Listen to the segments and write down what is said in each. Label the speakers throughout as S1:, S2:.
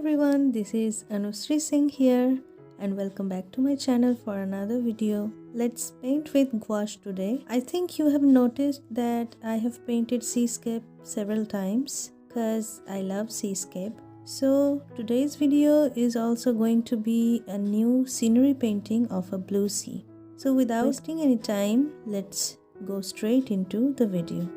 S1: everyone, this is Anusri Singh here and welcome back to my channel for another video. Let's paint with gouache today. I think you have noticed that I have painted seascape several times because I love seascape. So today's video is also going to be a new scenery painting of a blue sea. So without wasting any time, let's go straight into the video.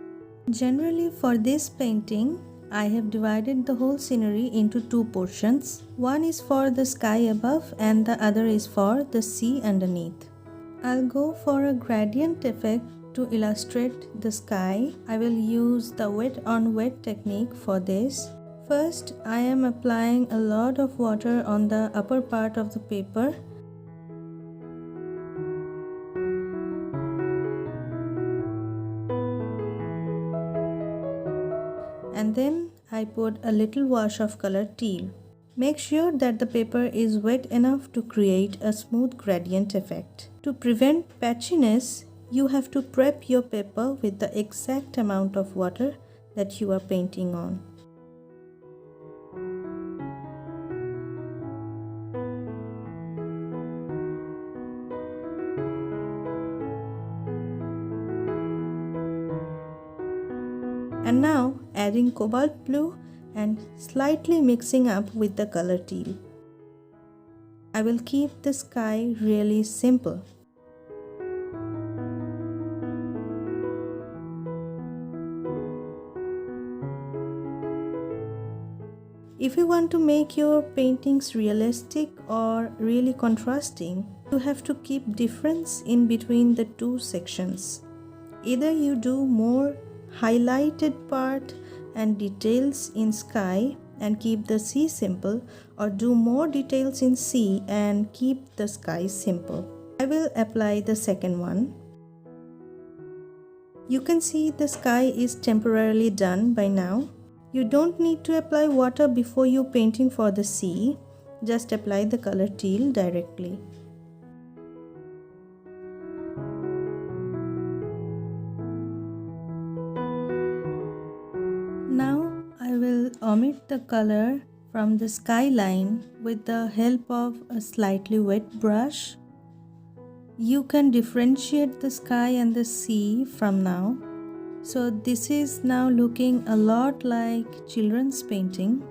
S1: Generally for this painting, I have divided the whole scenery into two portions. One is for the sky above and the other is for the sea underneath. I'll go for a gradient effect to illustrate the sky. I will use the wet on wet technique for this. First, I am applying a lot of water on the upper part of the paper. And then I put a little wash of color teal. Make sure that the paper is wet enough to create a smooth gradient effect. To prevent patchiness, you have to prep your paper with the exact amount of water that you are painting on. And now adding cobalt blue and slightly mixing up with the color teal. I will keep the sky really simple. If you want to make your paintings realistic or really contrasting, you have to keep difference in between the two sections. Either you do more highlighted part and details in sky and keep the sea simple, or do more details in sea and keep the sky simple. I will apply the second one. You can see the sky is temporarily done by now. You don't need to apply water before you painting for the sea. Just apply the color teal directly. Now I will omit the color from the skyline with the help of a slightly wet brush. You can differentiate the sky and the sea from now. So this is now looking a lot like children's painting.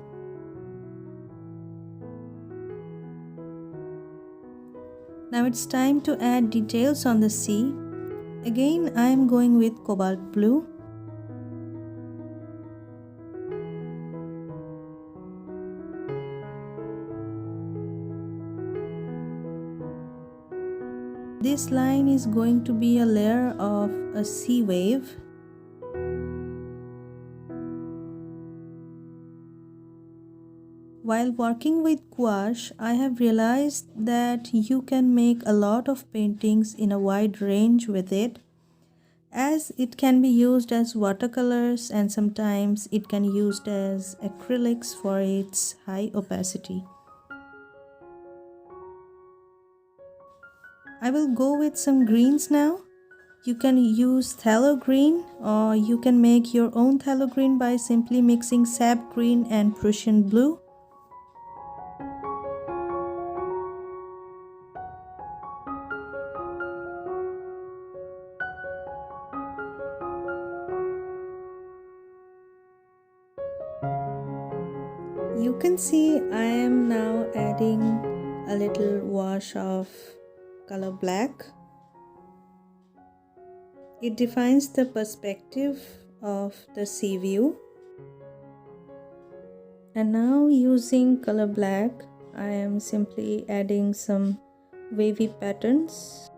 S1: Now it's time to add details on the sea. Again, I am going with cobalt blue. This line is going to be a layer of a sea wave. While working with gouache, I have realized that you can make a lot of paintings in a wide range with it, as it can be used as watercolors and sometimes it can be used as acrylics for its high opacity. I will go with some greens now. You can use phthalo green or you can make your own phthalo green by simply mixing sap green and Prussian blue. You can see I am now adding a little wash of color black. It defines the perspective of the sea view. And now using color black, I am simply adding some wavy patterns.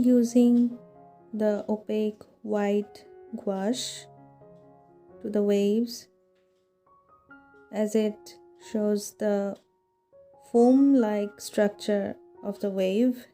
S1: using the opaque white gouache to the waves as it shows the foam-like structure of the wave.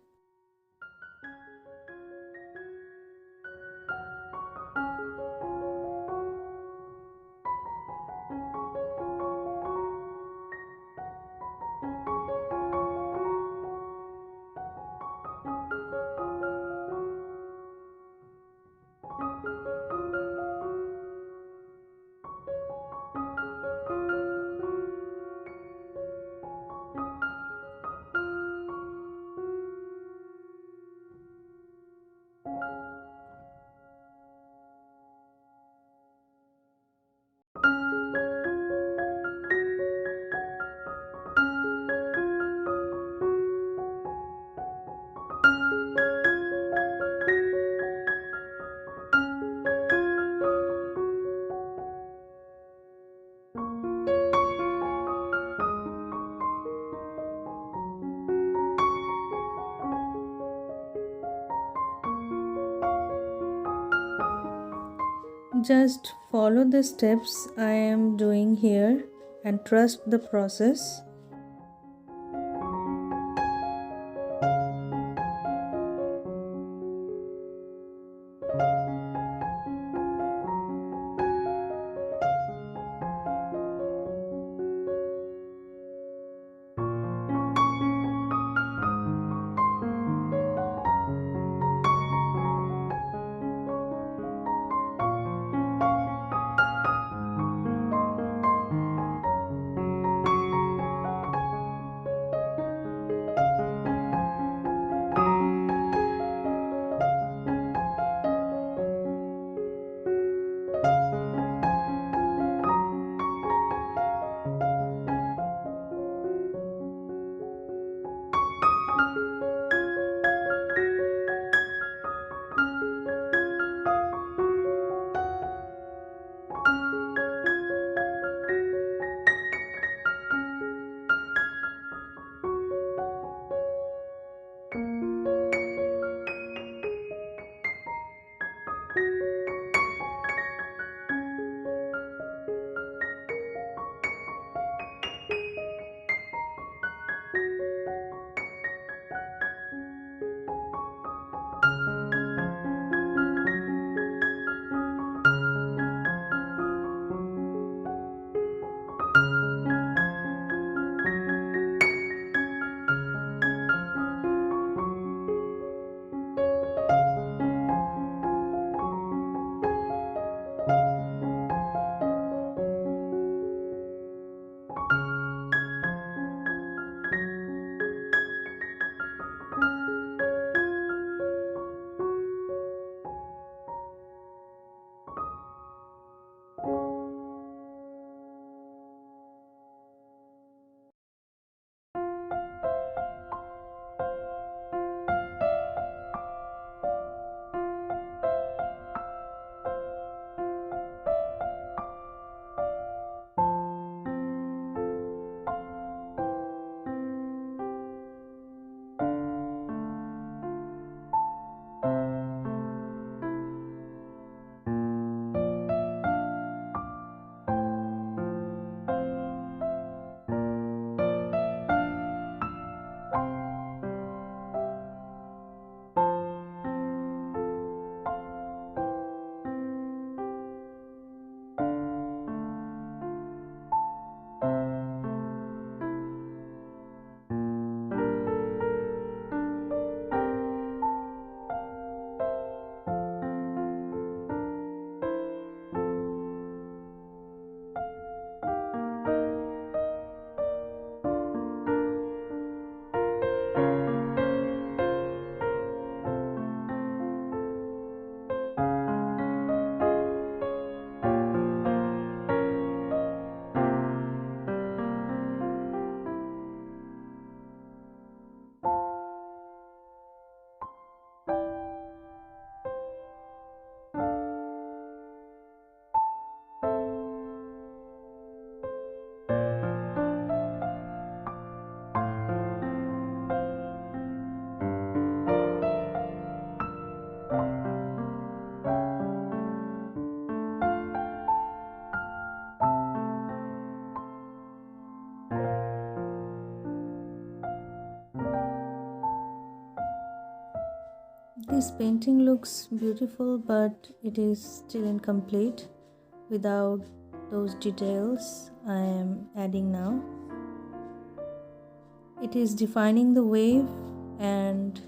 S1: Just follow the steps I am doing here and trust the process. This painting looks beautiful, but it is still incomplete without those details I am adding now. It is defining the wave, and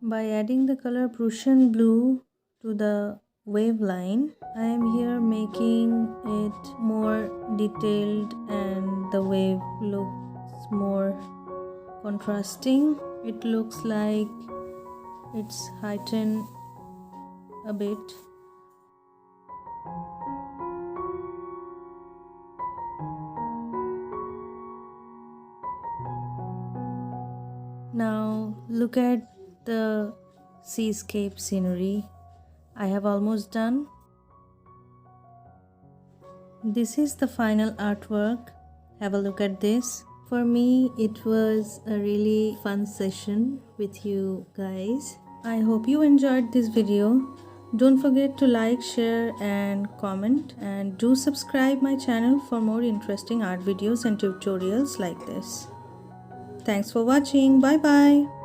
S1: by adding the color Prussian blue to the wave line, I am here making it more detailed and the wave looks more contrasting. It looks like it's heightened a bit. Now look at the seascape scenery. I have almost done. This is the final artwork. Have a look at this. For me, it was a really fun session with you guys. I hope you enjoyed this video. Don't forget to like, share and comment, and do subscribe my channel for more interesting art videos and tutorials like this. Thanks for watching. Bye bye.